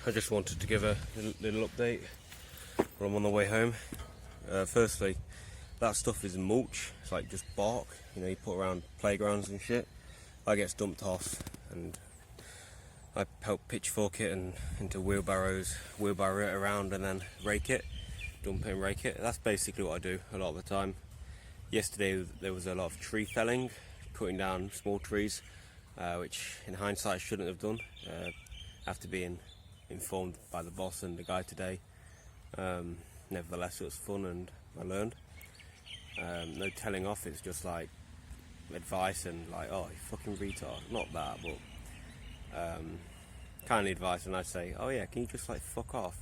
I just wanted to give a little update while I'm on the way home. Firstly, that stuff is mulch. It's like just bark, you put around playgrounds and shit. That gets dumped off, and I help pitchfork it and into wheelbarrows, wheelbarrow it around, and then rake it, dump it and rake it. That's basically what I do a lot of the time. Yesterday there was a lot of tree felling, cutting down small trees, which in hindsight I shouldn't have done, after being informed by the boss and the guy today. Nevertheless, it was fun and I learned. No telling off, it's just like advice and like, oh, you fucking retard. Not that, but kindly advice, and I'd say, oh yeah, can you just like fuck off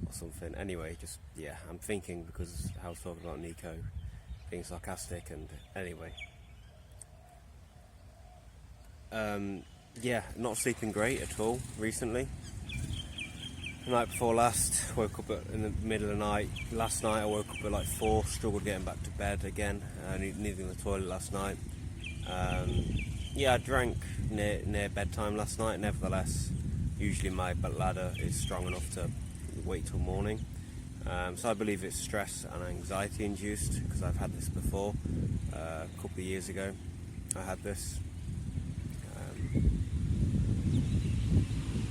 or something. Anyway, just, yeah, I'm thinking because I was talking about Nico being sarcastic, and anyway. Yeah, not sleeping great at all recently. The night before last, woke up in the middle of the night. Last night I woke up at like 4, struggled getting back to bed again, needing the toilet last night. Yeah, I drank near bedtime last night. Nevertheless, usually my bladder is strong enough to wait till morning. So I believe it's stress and anxiety induced, because I've had this before. A couple of years ago I had this.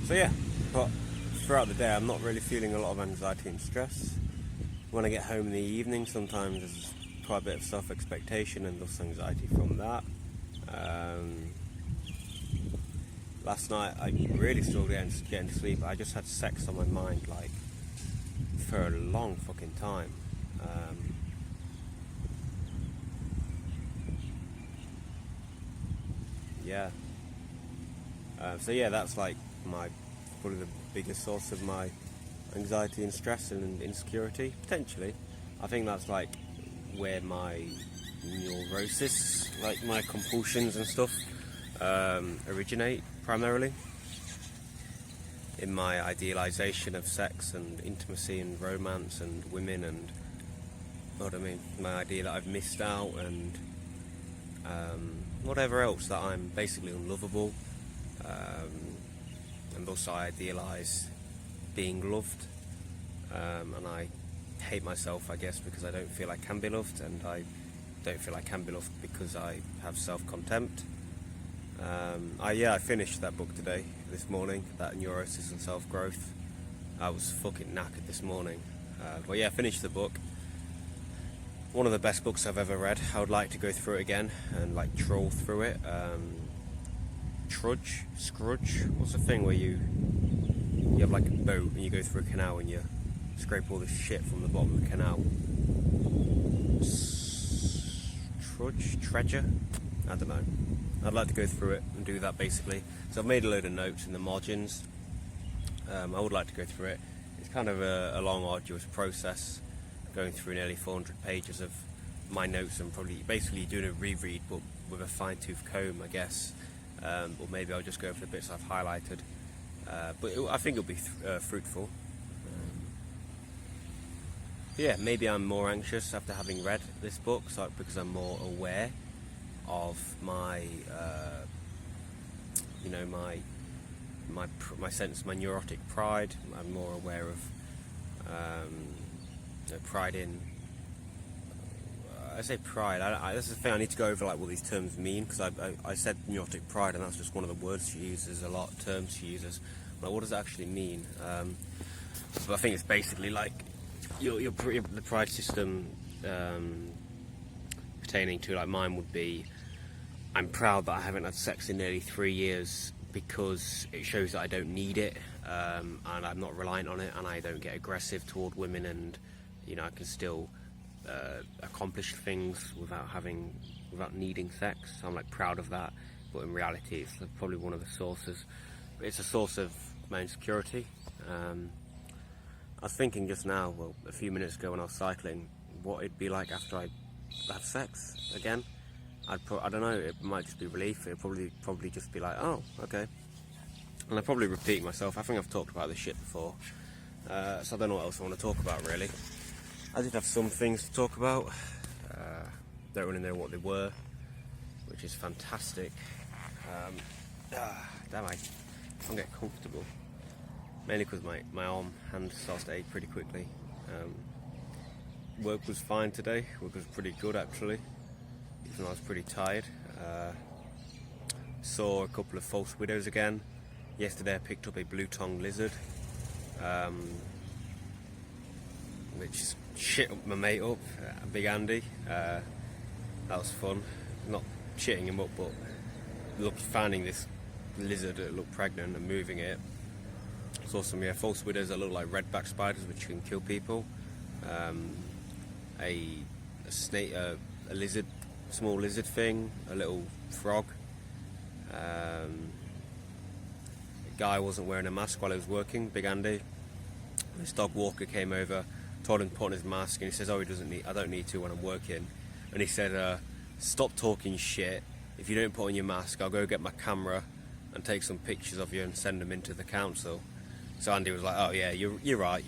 So yeah, but throughout the day I'm not really feeling a lot of anxiety and stress. When I get home in the evening, sometimes there's quite a bit of self-expectation and thus anxiety from that. Last night I really struggled getting to sleep. I just had sex on my mind like for a long fucking time. Yeah. So yeah, that's like probably the biggest source of my anxiety and stress and insecurity, potentially. I think that's like where my neurosis, like my compulsions and stuff, originate primarily. In my idealization of sex and intimacy and romance and women and, what I mean, my idea that I've missed out, and whatever else, that I'm basically unlovable. And also I idealise being loved, and I hate myself, I guess, because I don't feel I can be loved, and I don't feel I can be loved because I have self-contempt. I finished that book this morning, that Neurosis and Self-Growth. I was fucking knackered this morning, but yeah, I finished the book. One of the best books I've ever read. I would like to go through it again and like troll through it. Scrudge, what's the thing where you have like a boat and you go through a canal and you scrape all the shit from the bottom of the canal? Treasure? I don't know. I'd like to go through it and do that basically. So I've made a load of notes in the margins. I would like to go through it. It's kind of a long, arduous process, going through nearly 400 pages of my notes and probably basically doing a reread, but with a fine-tooth comb, I guess. Or maybe I'll just go over the bits I've highlighted. But I think it'll be fruitful. Yeah, maybe I'm more anxious after having read this book, because I'm more aware of my, my sense, my neurotic pride. I'm more aware of pride in. I say pride. That's the thing. I need to go over like what these terms mean, because I said neurotic pride, and that's just one of the words she uses a lot. Terms she uses. Like, what does it actually mean? But I think it's basically like the pride system pertaining to, like, mine would be, I'm proud that I haven't had sex in nearly 3 years because it shows that I don't need it, and I'm not reliant on it, and I don't get aggressive toward women, and I can still accomplish things without needing sex. So I'm like proud of that, but in reality it's probably one of the sources. It's a source of my insecurity. I was thinking just now, well, a few minutes ago when I was cycling, what it'd be like after I have sex again. I don't know, it might just be relief. It'd probably just be like, oh, okay. And I'd probably repeat myself. I think I've talked about this shit before, so I don't know what else I want to talk about really. I did have some things to talk about. Don't really know what they were, which is fantastic. Damn, I can't get comfortable. mainly because my hand starts to ache pretty quickly. Work was fine today. Work was pretty good actually, even though I was pretty tired. Saw a couple of false widows again. Yesterday I picked up a blue-tongued lizard, which shit up my mate up, Big Andy. That was fun. Not shitting him up, but finding this lizard that looked pregnant and moving it. Saw some false widows that look like redback spiders, which can kill people. A snake, a lizard, small lizard thing, a little frog. A guy wasn't wearing a mask while he was working, Big Andy. His dog Walker came over, told him to put on his mask, and he says, "Oh, I don't need to when I'm working." And he said, "Stop talking shit. If you don't put on your mask, I'll go get my camera and take some pictures of you and send them into the council." So Andy was like, "Oh yeah, you're right."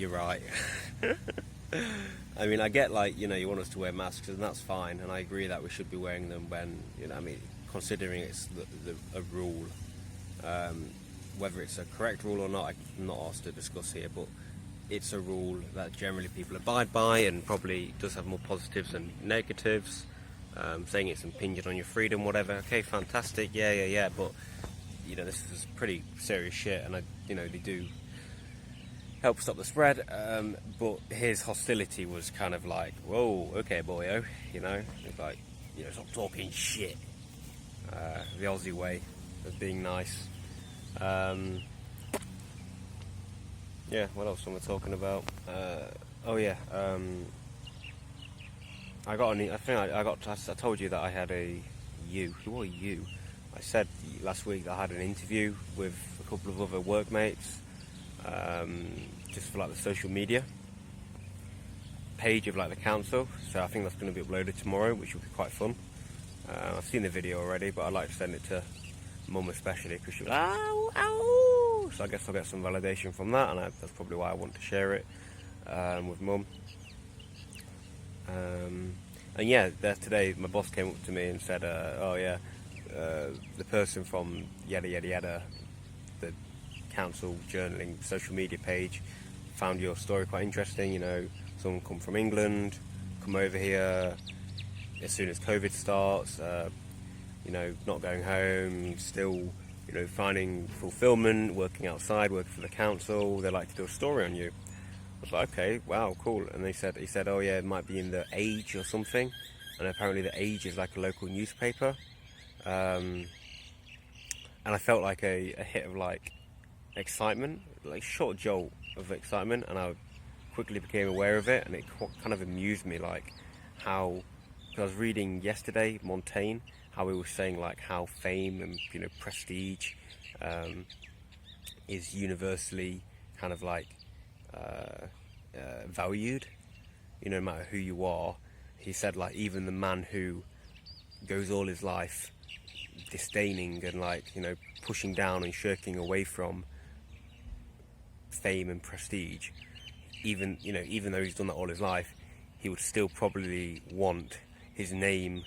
I mean, I get, like, you want us to wear masks, and that's fine, and I agree that we should be wearing them when, I mean, considering it's a rule. Whether it's a correct rule or not, I'm not asked to discuss here, but it's a rule that generally people abide by, and probably does have more positives than negatives. Saying it's impinging on your freedom, whatever, okay, fantastic, yeah, but, this is pretty serious shit, and they do help stop the spread, but his hostility was kind of like, whoa, okay, boyo, it's like, stop talking shit. The Aussie way of being nice. Yeah, what else am I talking about? I told you that I had who are you? I said last week that I had an interview with a couple of other workmates, just for like the social media page of like the council, so I think that's going to be uploaded tomorrow, which will be quite fun. I've seen the video already, but I'd like to send it to Mum especially, because she was ow, so I guess I'll get some validation from that, and that's probably why I want to share it with Mum. And yeah, today my boss came up to me and said, the person from yada yada yada, the council journaling social media page, found your story quite interesting. Someone come from England, come over here as soon as COVID starts, not going home, still, finding fulfillment, working outside, working for the council. They like to do a story on you. I was like, okay, wow, cool. And he said, oh yeah, it might be in the Age or something. And apparently the Age is like a local newspaper. And I felt like a hit of like excitement, like short jolt of excitement, and I quickly became aware of it, and it kind of amused me, like how, because I was reading yesterday Montaigne, how he was saying like how fame and prestige is universally kind of like valued, no matter who you are. He said like even the man who goes all his life disdaining and like pushing down and shirking away from fame and prestige, even though he's done that all his life, he would still probably want his name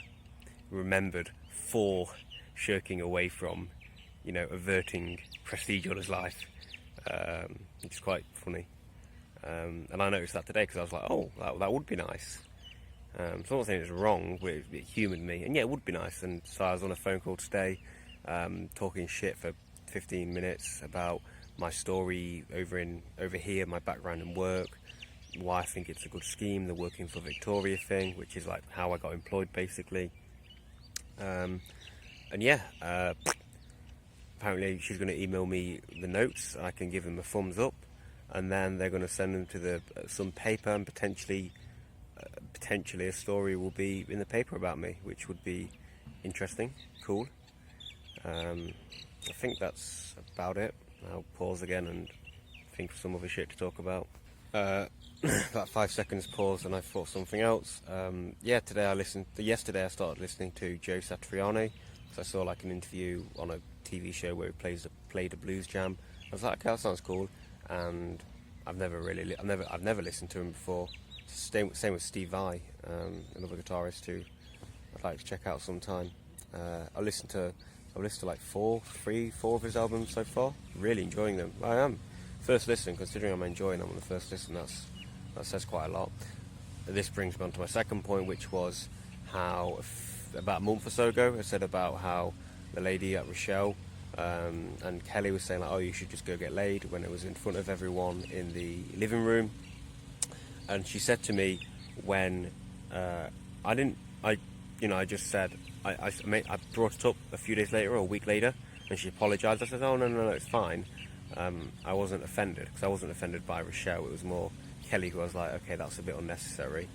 remembered for shirking away from averting prestige all his life, which is quite funny. And I noticed that today, because I was like, oh, that would be nice. So I'm not saying it's wrong, but it humoured me, and yeah, it would be nice. And so I was on a phone call today, talking shit for 15 minutes about my story over here, my background and work, why I think it's a good scheme, the Working for Victoria thing, which is like how I got employed basically. And yeah, apparently she's going to email me the notes. I can give them a thumbs up, and then they're going to send them to some paper, and potentially a story will be in the paper about me, which would be interesting, cool. I think that's about it. I'll pause again and think of some other shit to talk about. About 5 seconds pause, and I thought something else. Yesterday I started listening to Joe Satriani, because I saw like an interview on a TV show where he played a blues jam. I was like, okay, that sounds cool, and I've never listened to him before. Same with Steve Vai, another guitarist who I'd like to check out sometime. I've listened to like four of his albums so far. Really enjoying them. I am. first listen, considering I'm enjoying them on the first listen, that says quite a lot. This brings me on to my second point, which was how about a month or so ago I said about how the lady at Rochelle and Kelly was saying like, oh, you should just go get laid, when it was in front of everyone in the living room. And she said to me when I just said, I brought it up a few days later or a week later, and she apologised. I said, oh, no, it's fine. I wasn't offended, because I wasn't offended by Rochelle. It was more Kelly who I was like, okay, that's a bit unnecessary.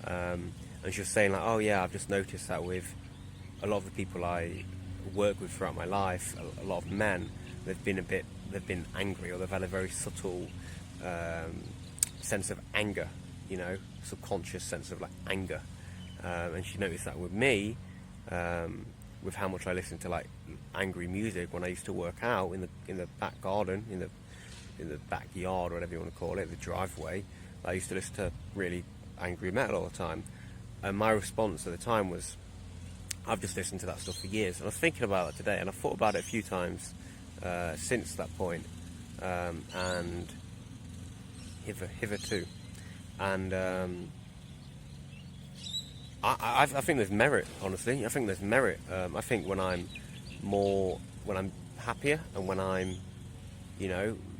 And she was saying like, oh yeah, I've just noticed that with a lot of the people I work with throughout my life, a lot of men, they've been angry, or they've had a very subtle sense of anger, subconscious sense of like anger. And she noticed that with me, with how much I listen to like angry music when I used to work out in the back garden, in the backyard, or whatever you want to call it, the driveway. I used to listen to really angry metal all the time, and my response at the time was, I've just listened to that stuff for years. And I was thinking about it today, and I've thought about it a few times since that point, and hitherto, and I think there's merit, honestly. I think there's merit. I think when I'm happier, and when I'm,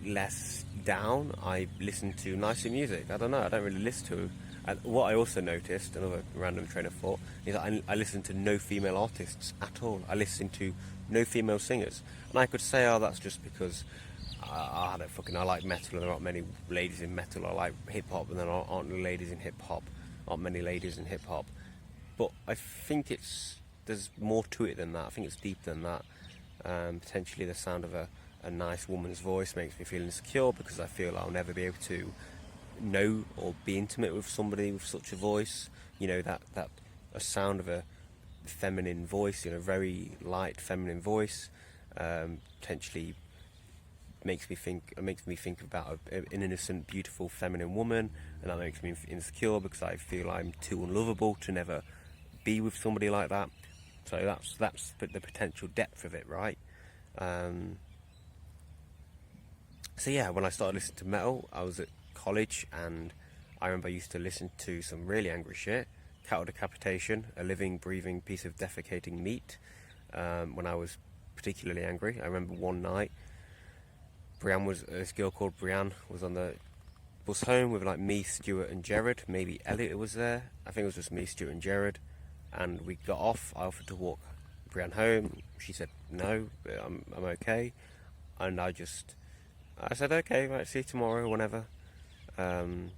less down, I listen to nicer music. I don't know, I don't really listen to. And what I also noticed, another random train of thought, is that I listen to no female artists at all. I listen to no female singers. And I could say, oh, that's just because I like metal and there aren't many ladies in metal. I like hip-hop and there aren't many ladies in hip-hop. But I think there's more to it than that. I think it's deeper than that. Potentially the sound of a nice woman's voice makes me feel insecure, because I feel I'll never be able to know or be intimate with somebody with such a voice. That a sound of a feminine voice, very light feminine voice, potentially makes me think about an innocent, beautiful feminine woman, and that makes me insecure because I feel I'm too unlovable to never be with somebody like that. So that's the potential depth of it, right? So yeah, when I started listening to metal, I was at college, and I remember I used to listen to some really angry shit. Cattle decapitation, a living, breathing piece of defecating meat. When I was particularly angry, I remember one night, this girl called Brianne was on the bus home with like me, Stuart and Jared. Maybe Elliot was there. I think it was just me, Stuart and Jared. And we got off. I offered to walk Brianne home. She said no, I'm okay. And I said okay, right, see you tomorrow, whenever. And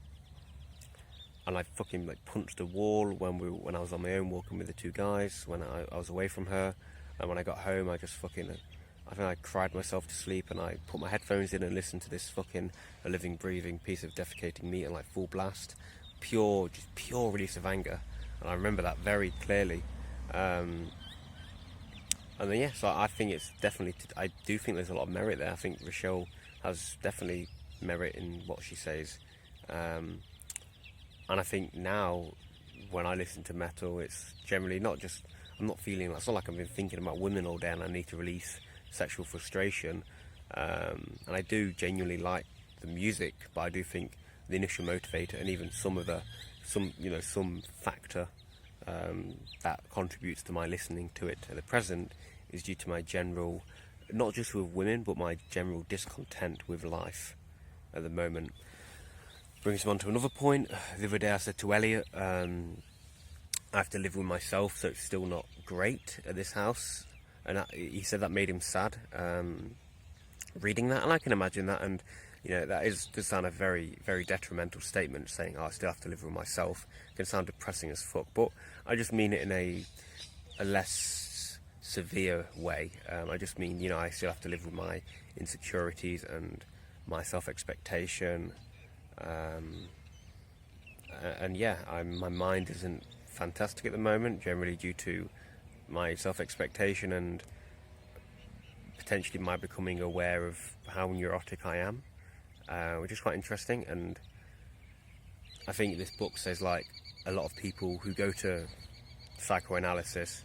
I fucking punched a wall when I was on my own walking with the two guys, when I was away from her. And when I got home, I just I think I cried myself to sleep, and I put my headphones in and listened to this a living, breathing piece of defecating meat in full blast, pure release of anger. And I remember that very clearly. And then yeah, so I think it's definitely, I do think there's a lot of merit there. I think Rochelle has definitely merit in what she says. And I think now, when I listen to metal, it's generally not just, it's not like I've been thinking about women all day and I need to release sexual frustration. And I do genuinely like the music, but I do think the initial motivator, and even some factor that contributes to my listening to it at the present, is due to my general, not just with women, but my general discontent with life at the moment. Brings me on to another point. The other day I said to Elliot, I have to live with myself, so it's still not great at this house. And he said that made him sad, reading that, and I can imagine that. And that does sound a very, very detrimental statement, saying, oh, I still have to live with myself. It can sound depressing as fuck, but I just mean it in a less severe way. I just mean, I still have to live with my insecurities and my self-expectation. And yeah, my mind isn't fantastic at the moment, generally due to my self-expectation and potentially my becoming aware of how neurotic I am, which is quite interesting. And I think this book says, a lot of people who go to psychoanalysis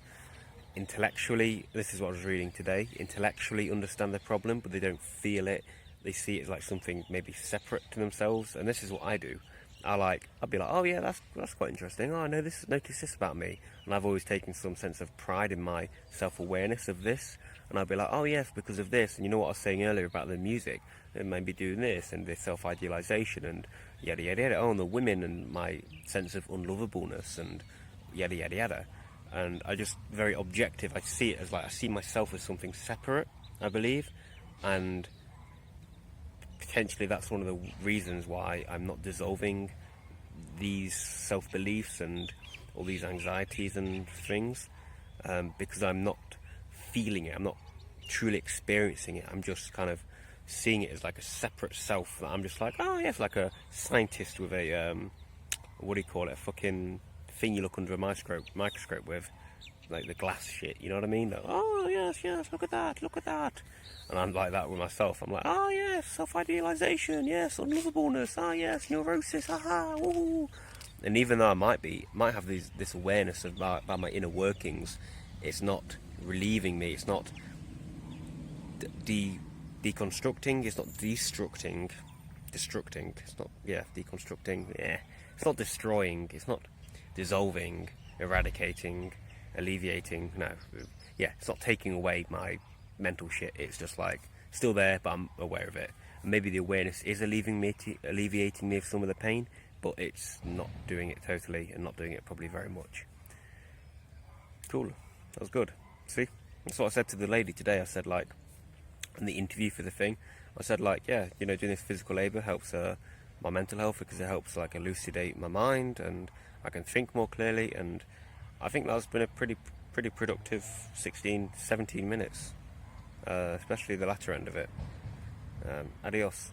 intellectually, this is what I was reading today, intellectually understand the problem, but they don't feel it they see it as like something maybe separate to themselves. And this is what I do. I'll be like, oh yeah, that's quite interesting. Oh, I notice this about me, and I've always taken some sense of pride in my self-awareness of this. And I'll be like, oh yes, because of this. And you know what I was saying earlier about the music, it made me doing this, and the self-idealization, and yada yada yada. Oh, and the women, and my sense of unlovableness, and yada yada yada. And I just very objective. I see it as like I see myself as something separate, I believe, and potentially that's one of the reasons why I'm not dissolving these self-beliefs and all these anxieties and things, because I'm not feeling it, I'm not truly experiencing it. I'm just kind of seeing it as like a separate self that I'm just like, oh yes, like a scientist with a what do you call it, a fucking thing you look under a microscope with, like the glass shit, you know what I mean? Like, oh yes, look at that. And I'm like that with myself. I'm like, oh yes, self-idealization, yes, unlovableness, ah yes, neurosis, haha, woo. And even though I might have this awareness about my inner workings, it's not relieving me. It's not deconstructing. It's not destructing. It's not deconstructing. Yeah, it's not destroying. It's not dissolving, eradicating, alleviating. No, yeah, it's not taking away my mental shit. It's just like still there, but I'm aware of it. And maybe the awareness is alleviating me of some of the pain, but it's not doing it totally, and not doing it probably very much. Cool, that was good. See, that's what I said to the lady today. I said, like, in the interview for the thing, I said, like, yeah, you know, doing this physical labour helps my mental health, because it helps like elucidate my mind, and I can think more clearly. And I think that's been a pretty productive 16-17 minutes, especially the latter end of it. Adios.